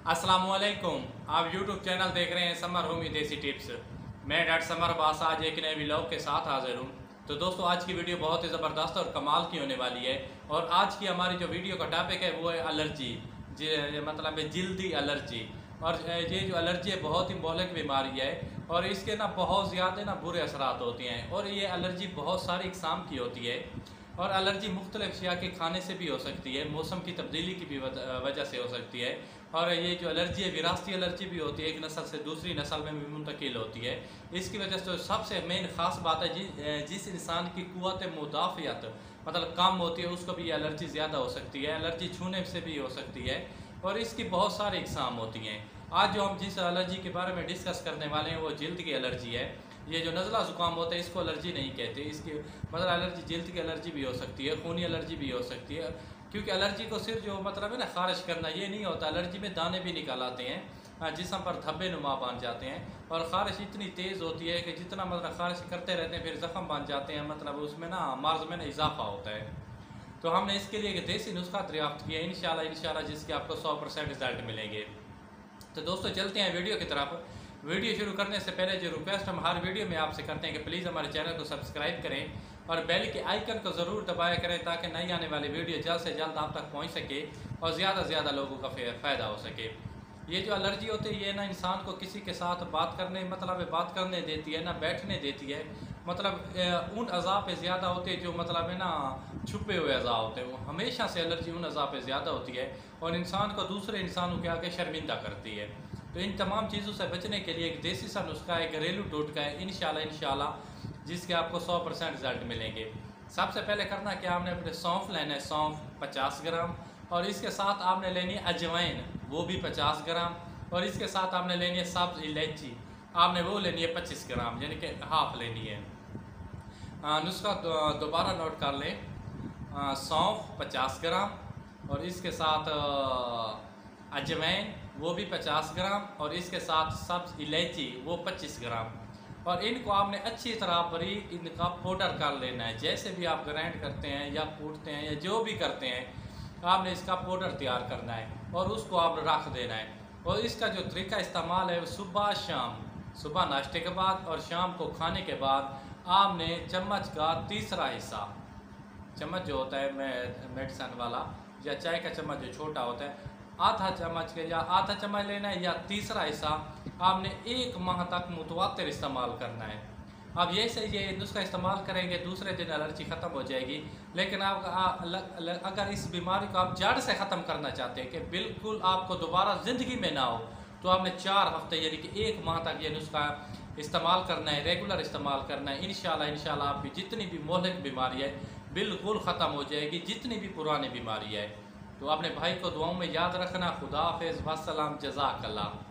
अस्सलामुअलैकुम। आप YouTube channel देख रहे हैं समर होमी देसी टिप्स। मैं डॉक्टर समर अब्बास आज एक नए व्लॉग के साथ हाजिर हूँ। तो दोस्तों, आज की वीडियो बहुत ही ज़बरदस्त और कमाल की होने वाली है। और आज की हमारी जो वीडियो का टॉपिक है वो है एलर्जी, मतलब है जल्दी एलर्जी। और ये जो एलर्जी है बहुत ही मौलिक बीमारी है और इसके ना बहुत ज़्यादा ना बुरे असरात होते हैं। और ये एलर्जी बहुत सारी इकसाम की होती है और एलर्जी मुख्तलिफ अशिया के खाने से भी हो सकती है, मौसम की तब्दीली की भी वजह से हो सकती है। और ये जो एलर्जी है विरासती एलर्जी भी होती है, एक नस्ल से दूसरी नस्ल में भी मुंतकिल होती है। इसकी वजह से सबसे मेन ख़ास बात है जिस इंसान की क़ुव्वत मुदाफ़ियत मतलब कम होती है उसको भी एलर्जी ज़्यादा हो सकती है। एलर्जी छूने से भी हो सकती है और इसकी बहुत सारी इकसाम होती हैं। आज जो हम जिस एलर्जी के बारे में डिस्कस करने वाले हैं वो जल्द की एलर्जी है। ये जो नज़ला ज़ुकाम होता है इसको एलर्जी नहीं कहते, इसकी मतलब एलर्जी जल्द की एलर्जी भी हो सकती है, खूनी एलर्जी भी हो सकती है। क्योंकि एलर्जी को सिर्फ जो मतलब है ना खारिश करना ये नहीं होता, एलर्जी में दाने भी निकल आते हैं, जिस्म पर धब्बे नुमा बन जाते हैं और ख़ारिश इतनी तेज़ होती है कि जितना मतलब खारिश करते रहते हैं फिर ज़ख्म बन जाते हैं, मतलब उसमें ना मर्ज़ में ना इजाफा होता है। तो हमने इसके लिए एक देसी नुस्खा दरियाफ्त किया, इंशाल्लाह जिसके आपको 100% रिजल्ट मिलेंगे। तो दोस्तों चलते हैं वीडियो की तरफ। वीडियो शुरू करने से पहले जो रिक्वेस्ट हम हर वीडियो में आपसे करते हैं कि प्लीज़ हमारे चैनल को सब्सक्राइब करें और बेल के आइकन को ज़रूर दबाया करें ताकि नई आने वाली वीडियो जल्द से जल्द आप तक पहुंच सके और ज़्यादा से ज़्यादा लोगों का फ़ायदा हो सके। ये जो एलर्जी होती है ये ना इंसान को किसी के साथ बात करने देती है, ना बैठने देती है। मतलब उन अज़ा पे ज़्यादा होते हैं जो मतलब है ना छुपे हुए अज़ा होते हैं। वो हमेशा से एलर्जी उन अज़ा पे ज़्यादा होती है और इंसान को दूसरे इंसानों के आगे शर्मिंदा करती है। तो इन तमाम चीज़ों से बचने के लिए एक देसी सा नुस्खा है, घरेलू टोटका है, इंशाल्लाह जिसके आपको 100% रिजल्ट मिलेंगे। सबसे पहले करना क्या, आपने अपने सौंफ लेना है, सौंफ 50 ग्राम, और इसके साथ आपने लेनी है अजवाइन, वो भी 50 ग्राम, और इसके साथ आपने लेनी है सब्ज़ इलायची, आपने वो लेनी है 25 ग्राम, यानी कि हाफ लेनी है। नुस्खा दोबारा नोट कर लें, सौंफ 50 ग्राम और इसके साथ अजवाइन वो भी 50 ग्राम और इसके साथ सब्ज़ इलायची वो 25 ग्राम, और इनको आपने अच्छी तरह बारीक इनका पाउडर कर लेना है। जैसे भी आप ग्राइंड करते हैं या कूटते हैं या जो भी करते हैं, आपने इसका पाउडर तैयार करना है और उसको आप रख देना है। और इसका जो तरीका इस्तेमाल है सुबह शाम, सुबह नाश्ते के बाद और शाम को खाने के बाद आपने चम्मच का तीसरा हिस्सा, चम्मच जो होता है मेडिसन वाला या चाय का चम्मच जो छोटा होता है, आधा चम्मच के या आधा चम्मच लेना है, या तीसरा हिस्सा आपने 1 माह तक मुतवातिर इस्तेमाल करना है। अब ये नुस्खा इस्तेमाल करेंगे दूसरे दिन एलर्जी ख़त्म हो जाएगी। लेकिन अगर इस बीमारी को आप जड़ से ख़त्म करना चाहते हैं कि बिल्कुल आपको दोबारा ज़िंदगी में ना हो, तो आपने 4 हफ्ते यानी कि 1 माह तक ये नुस्खा इस्तेमाल करना है, रेगुलर इस्तेमाल करना है। इंशाल्लाह आपकी जितनी भी मोहलिक बीमारी है बिल्कुल ख़त्म हो जाएगी, जितनी भी पुरानी बीमारी है। तो अपने भाई को दुआओं में याद रखना। खुदा हाफ़िज़, वस्सलाम, जज़ाकल्लाह।